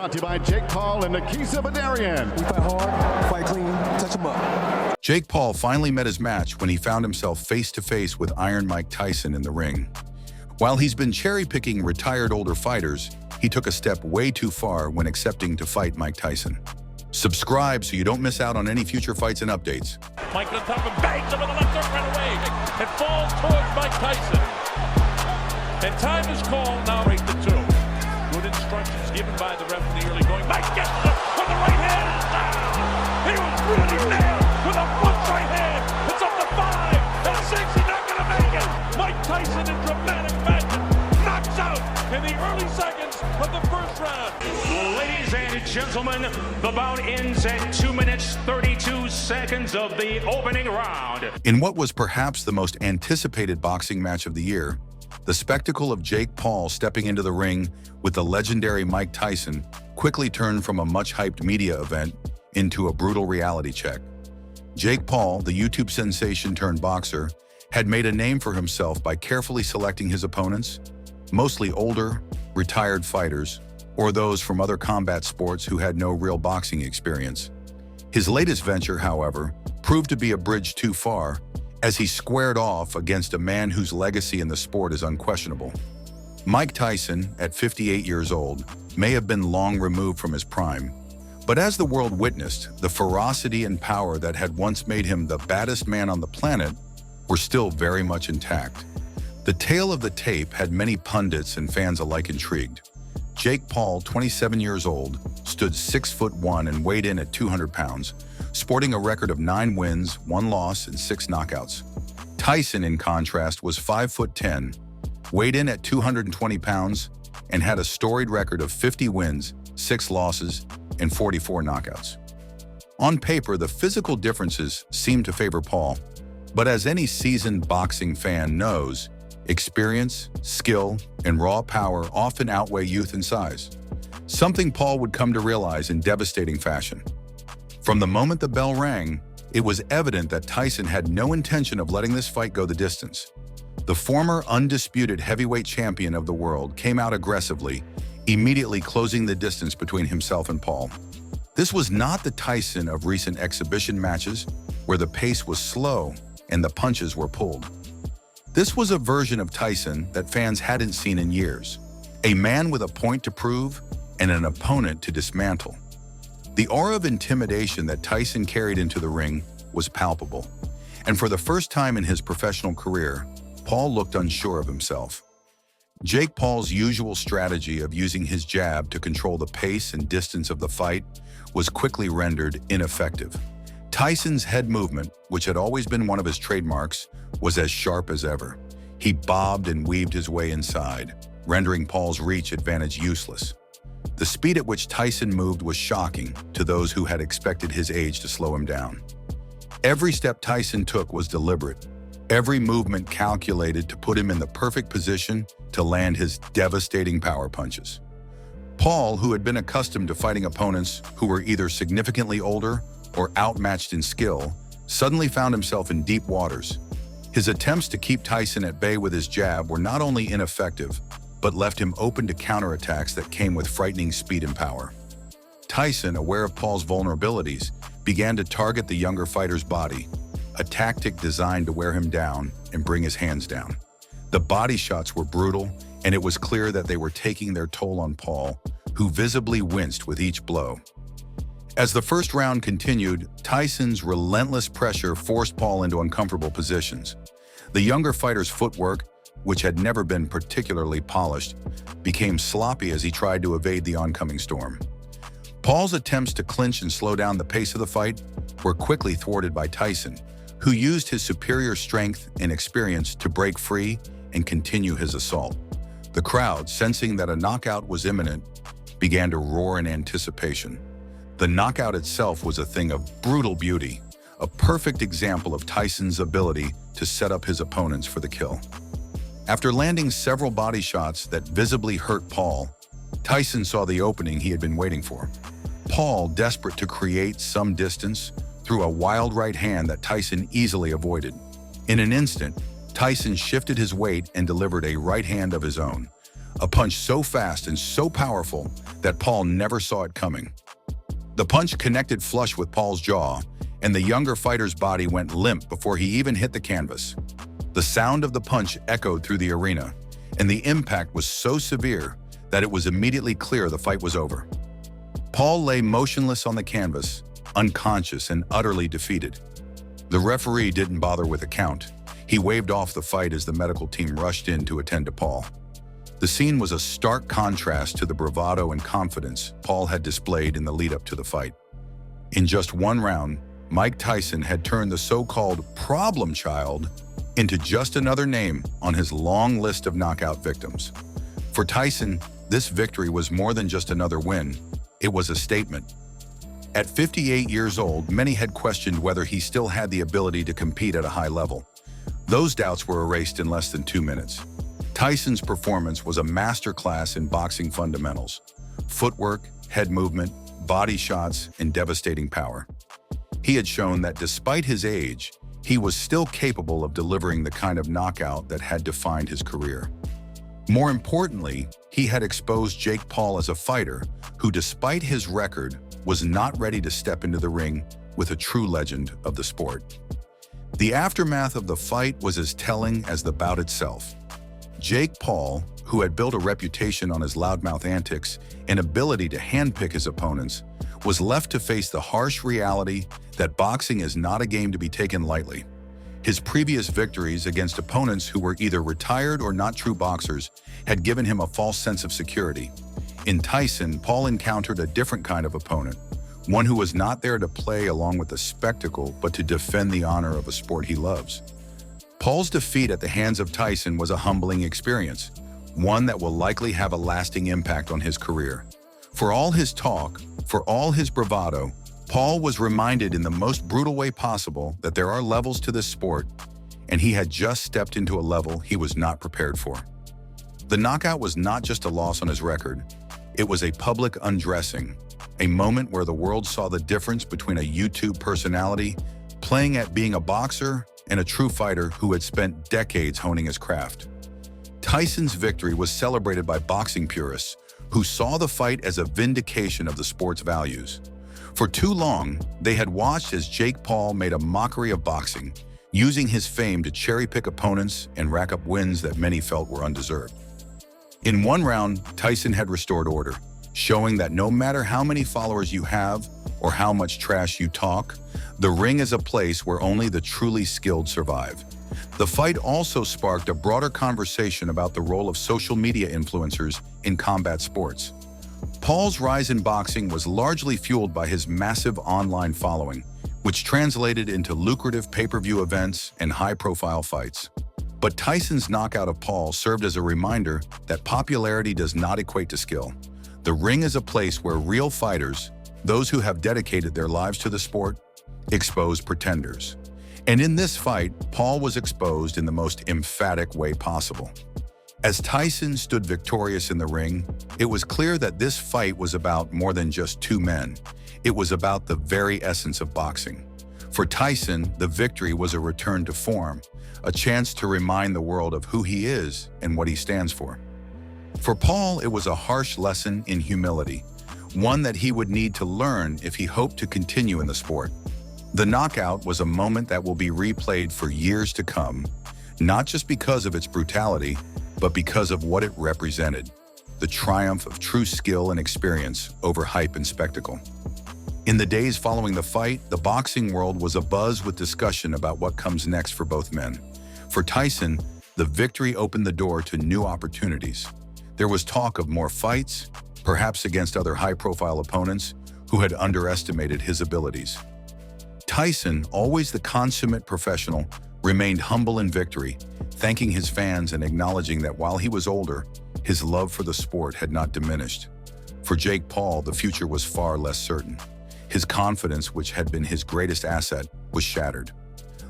brought to you by Jake Paul and Nikisa Badarian. We fight hard, fight clean, touch him up. Jake Paul finally met his match when he found himself face-to-face with Iron Mike Tyson in the ring. While he's been cherry-picking retired older fighters, he took a step way too far when accepting to fight Mike Tyson. Subscribe so you don't miss out on any future fights and updates. Mike on top and bangs him with the left hook right away. It falls towards Mike Tyson. And time is called now, 8-2. Good instructions given by the ref in the early going. Mike gets him with the right hand. He was really nailed with a front right hand. It's up to 5 and 6. He's not going to make it. Mike Tyson in dramatic fashion knocks out in the early seconds of the first round. Ladies and gentlemen, the bout ends at 2 minutes 32 seconds of the opening round. In what was perhaps the most anticipated boxing match of the year, the spectacle of Jake Paul stepping into the ring with the legendary Mike Tyson quickly turned from a much-hyped media event into a brutal reality check. Jake Paul, the YouTube sensation turned boxer, had made a name for himself by carefully selecting his opponents, mostly older, retired fighters, or those from other combat sports who had no real boxing experience. His latest venture, however, proved to be a bridge too far, as he squared off against a man whose legacy in the sport is unquestionable. Mike Tyson, at 58 years old, may have been long removed from his prime, but as the world witnessed, the ferocity and power that had once made him the baddest man on the planet were still very much intact. The tale of the tape had many pundits and fans alike intrigued. Jake Paul, 27 years old, stood 6'1" and weighed in at 200 pounds, sporting a record of 9 wins, 1 loss, and 6 knockouts. Tyson, in contrast, was 5'10", weighed in at 220 pounds, and had a storied record of 50 wins, 6 losses, and 44 knockouts. On paper, the physical differences seemed to favor Paul, but as any seasoned boxing fan knows, experience, skill, and raw power often outweigh youth and size, something Paul would come to realize in devastating fashion. From the moment the bell rang, it was evident that Tyson had no intention of letting this fight go the distance. The former undisputed heavyweight champion of the world came out aggressively, immediately closing the distance between himself and Paul. This was not the Tyson of recent exhibition matches, where the pace was slow and the punches were pulled. This was a version of Tyson that fans hadn't seen in years, a man with a point to prove and an opponent to dismantle. The aura of intimidation that Tyson carried into the ring was palpable, and for the first time in his professional career, Paul looked unsure of himself. Jake Paul's usual strategy of using his jab to control the pace and distance of the fight was quickly rendered ineffective. Tyson's head movement, which had always been one of his trademarks, was as sharp as ever. He bobbed and weaved his way inside, rendering Paul's reach advantage useless. The speed at which Tyson moved was shocking to those who had expected his age to slow him down. Every step Tyson took was deliberate, every movement calculated to put him in the perfect position to land his devastating power punches. Paul, who had been accustomed to fighting opponents who were either significantly older or outmatched in skill, suddenly found himself in deep waters. His attempts to keep Tyson at bay with his jab were not only ineffective, but left him open to counterattacks that came with frightening speed and power. Tyson, aware of Paul's vulnerabilities, began to target the younger fighter's body, a tactic designed to wear him down and bring his hands down. The body shots were brutal, and it was clear that they were taking their toll on Paul, who visibly winced with each blow. As the first round continued, Tyson's relentless pressure forced Paul into uncomfortable positions. The younger fighter's footwork, which had never been particularly polished, became sloppy as he tried to evade the oncoming storm. Paul's attempts to clinch and slow down the pace of the fight were quickly thwarted by Tyson, who used his superior strength and experience to break free and continue his assault. The crowd, sensing that a knockout was imminent, began to roar in anticipation. The knockout itself was a thing of brutal beauty, a perfect example of Tyson's ability to set up his opponents for the kill. After landing several body shots that visibly hurt Paul, Tyson saw the opening he had been waiting for. Paul, desperate to create some distance, threw a wild right hand that Tyson easily avoided. In an instant, Tyson shifted his weight and delivered a right hand of his own, a punch so fast and so powerful that Paul never saw it coming. The punch connected flush with Paul's jaw, and the younger fighter's body went limp before he even hit the canvas. The sound of the punch echoed through the arena, and the impact was so severe that it was immediately clear the fight was over. Paul lay motionless on the canvas, unconscious and utterly defeated. The referee didn't bother with a count. He waved off the fight as the medical team rushed in to attend to Paul. The scene was a stark contrast to the bravado and confidence Paul had displayed in the lead-up to the fight. In just one round, Mike Tyson had turned the so-called problem child into just another name on his long list of knockout victims. For Tyson, this victory was more than just another win. It was a statement. At 58 years old, many had questioned whether he still had the ability to compete at a high level. Those doubts were erased in less than 2 minutes. Tyson's performance was a masterclass in boxing fundamentals: footwork, head movement, body shots, and devastating power. He had shown that despite his age, he was still capable of delivering the kind of knockout that had defined his career. More importantly, he had exposed Jake Paul as a fighter who, despite his record, was not ready to step into the ring with a true legend of the sport. The aftermath of the fight was as telling as the bout itself. Jake Paul, who had built a reputation on his loudmouth antics and ability to handpick his opponents, was left to face the harsh reality that boxing is not a game to be taken lightly. His previous victories against opponents who were either retired or not true boxers had given him a false sense of security. In Tyson, Paul encountered a different kind of opponent, one who was not there to play along with the spectacle but to defend the honor of a sport he loves. Paul's defeat at the hands of Tyson was a humbling experience, one that will likely have a lasting impact on his career. For all his talk, for all his bravado, Paul was reminded in the most brutal way possible that there are levels to this sport, and he had just stepped into a level he was not prepared for. The knockout was not just a loss on his record, it was a public undressing, a moment where the world saw the difference between a YouTube personality playing at being a boxer and a true fighter who had spent decades honing his craft. Tyson's victory was celebrated by boxing purists who saw the fight as a vindication of the sport's values. For too long, they had watched as Jake Paul made a mockery of boxing, using his fame to cherry-pick opponents and rack up wins that many felt were undeserved. In one round, Tyson had restored order, showing that no matter how many followers you have or how much trash you talk, the ring is a place where only the truly skilled survive. The fight also sparked a broader conversation about the role of social media influencers in combat sports. Paul's rise in boxing was largely fueled by his massive online following, which translated into lucrative pay-per-view events and high-profile fights. But Tyson's knockout of Paul served as a reminder that popularity does not equate to skill. The ring is a place where real fighters, those who have dedicated their lives to the sport, expose pretenders. And in this fight, Paul was exposed in the most emphatic way possible. As Tyson stood victorious in the ring, it was clear that this fight was about more than just two men. It was about the very essence of boxing. For Tyson, the victory was a return to form, a chance to remind the world of who he is and what he stands for. For Paul, it was a harsh lesson in humility, one that he would need to learn if he hoped to continue in the sport. The knockout was a moment that will be replayed for years to come, not just because of its brutality, but because of what it represented, the triumph of true skill and experience over hype and spectacle. In the days following the fight, the boxing world was abuzz with discussion about what comes next for both men. For Tyson, the victory opened the door to new opportunities. There was talk of more fights, perhaps against other high-profile opponents who had underestimated his abilities. Tyson, always the consummate professional, remained humble in victory, thanking his fans and acknowledging that while he was older, his love for the sport had not diminished. For Jake Paul, the future was far less certain. His confidence, which had been his greatest asset, was shattered.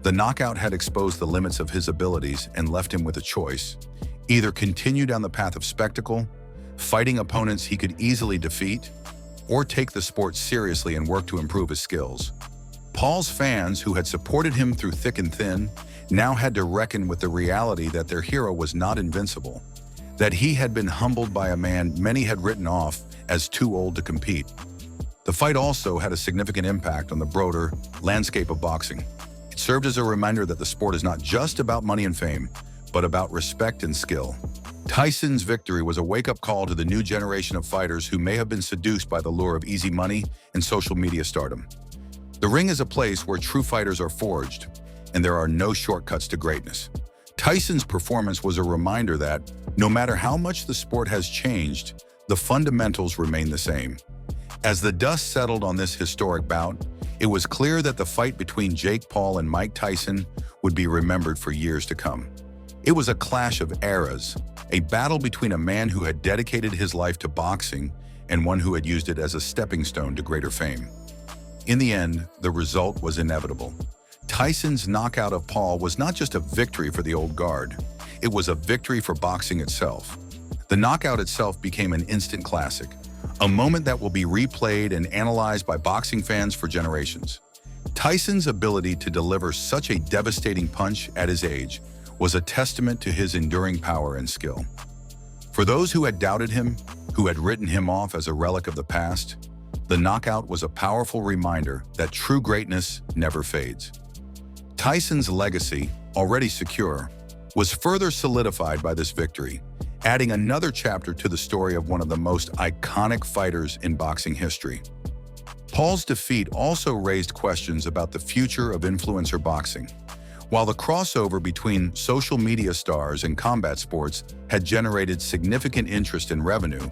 The knockout had exposed the limits of his abilities and left him with a choice: either continue down the path of spectacle, fighting opponents he could easily defeat, or take the sport seriously and work to improve his skills. Paul's fans, who had supported him through thick and thin, now had to reckon with the reality that their hero was not invincible. that he had been humbled by a man many had written off as too old to compete. The fight also had a significant impact on the broader landscape of boxing. It served as a reminder that the sport is not just about money and fame, but about respect and skill. Tyson's victory was a wake-up call to the new generation of fighters who may have been seduced by the lure of easy money and social media stardom. The ring is a place where true fighters are forged, and there are no shortcuts to greatness. Tyson's performance was a reminder that, no matter how much the sport has changed, the fundamentals remain the same. As the dust settled on this historic bout, it was clear that the fight between Jake Paul and Mike Tyson would be remembered for years to come. It was a clash of eras, a battle between a man who had dedicated his life to boxing and one who had used it as a stepping stone to greater fame. In the end, the result was inevitable. Tyson's knockout of Paul was not just a victory for the old guard, it was a victory for boxing itself. The knockout itself became an instant classic, a moment that will be replayed and analyzed by boxing fans for generations. Tyson's ability to deliver such a devastating punch at his age was a testament to his enduring power and skill. For those who had doubted him, who had written him off as a relic of the past, the knockout was a powerful reminder that true greatness never fades. Tyson's legacy, already secure, was further solidified by this victory, adding another chapter to the story of one of the most iconic fighters in boxing history. Paul's defeat also raised questions about the future of influencer boxing. While the crossover between social media stars and combat sports had generated significant interest and revenue,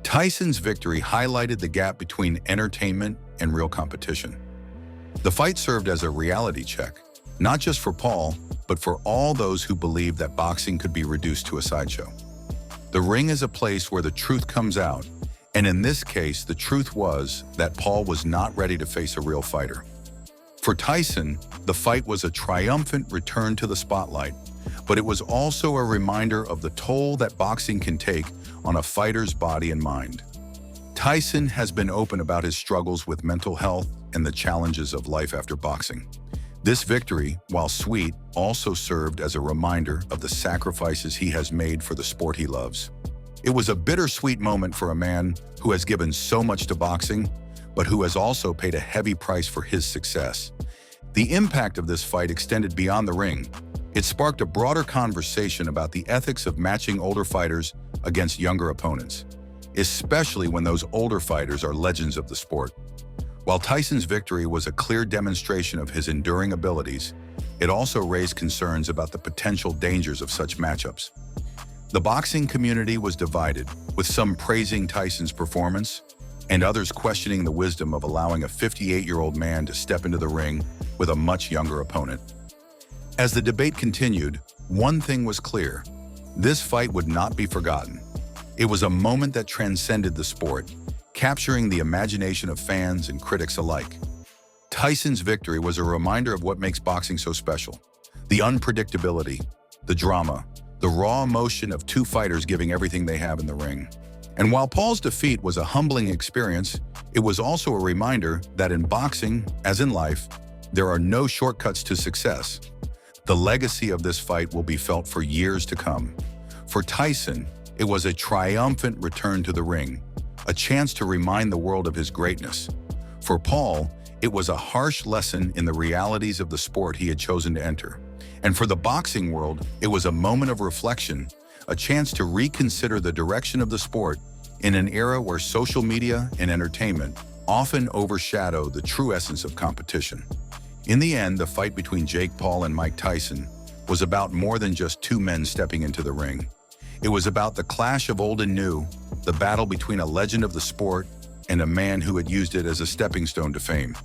Tyson's victory highlighted the gap between entertainment and real competition. The fight served as a reality check, not just for Paul, but for all those who believed that boxing could be reduced to a sideshow. The ring is a place where the truth comes out, and in this case, the truth was that Paul was not ready to face a real fighter. For Tyson, the fight was a triumphant return to the spotlight, but it was also a reminder of the toll that boxing can take on a fighter's body and mind. Tyson has been open about his struggles with mental health and the challenges of life after boxing. This victory, while sweet, also served as a reminder of the sacrifices he has made for the sport he loves. It was a bittersweet moment for a man who has given so much to boxing, but who has also paid a heavy price for his success. The impact of this fight extended beyond the ring. It sparked a broader conversation about the ethics of matching older fighters against younger opponents, especially when those older fighters are legends of the sport. While Tyson's victory was a clear demonstration of his enduring abilities, it also raised concerns about the potential dangers of such matchups. The boxing community was divided, with some praising Tyson's performance and others questioning the wisdom of allowing a 58-year-old man to step into the ring with a much younger opponent. As the debate continued, one thing was clear: this fight would not be forgotten. It was a moment that transcended the sport, capturing the imagination of fans and critics alike. Tyson's victory was a reminder of what makes boxing so special: the unpredictability, the drama, the raw emotion of two fighters giving everything they have in the ring. And while Paul's defeat was a humbling experience, it was also a reminder that in boxing, as in life, there are no shortcuts to success. The legacy of this fight will be felt for years to come. For Tyson, it was a triumphant return to the ring, a chance to remind the world of his greatness. For Paul, it was a harsh lesson in the realities of the sport he had chosen to enter. And for the boxing world, it was a moment of reflection, a chance to reconsider the direction of the sport in an era where social media and entertainment often overshadow the true essence of competition. In the end, the fight between Jake Paul and Mike Tyson was about more than just two men stepping into the ring. It was about the clash of old and new, the battle between a legend of the sport and a man who had used it as a stepping stone to fame.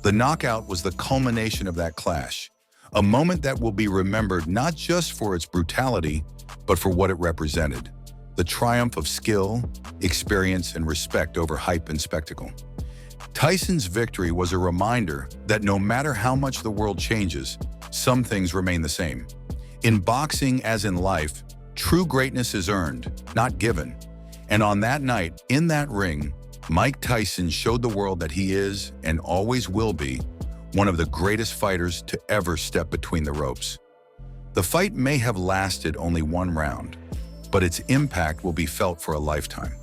The knockout was the culmination of that clash, a moment that will be remembered not just for its brutality, but for what it represented: the triumph of skill, experience, and respect over hype and spectacle. Tyson's victory was a reminder that no matter how much the world changes, some things remain the same. In boxing, as in life, true greatness is earned, not given. And on that night, in that ring, Mike Tyson showed the world that he is, and always will be, one of the greatest fighters to ever step between the ropes. The fight may have lasted only one round, but its impact will be felt for a lifetime.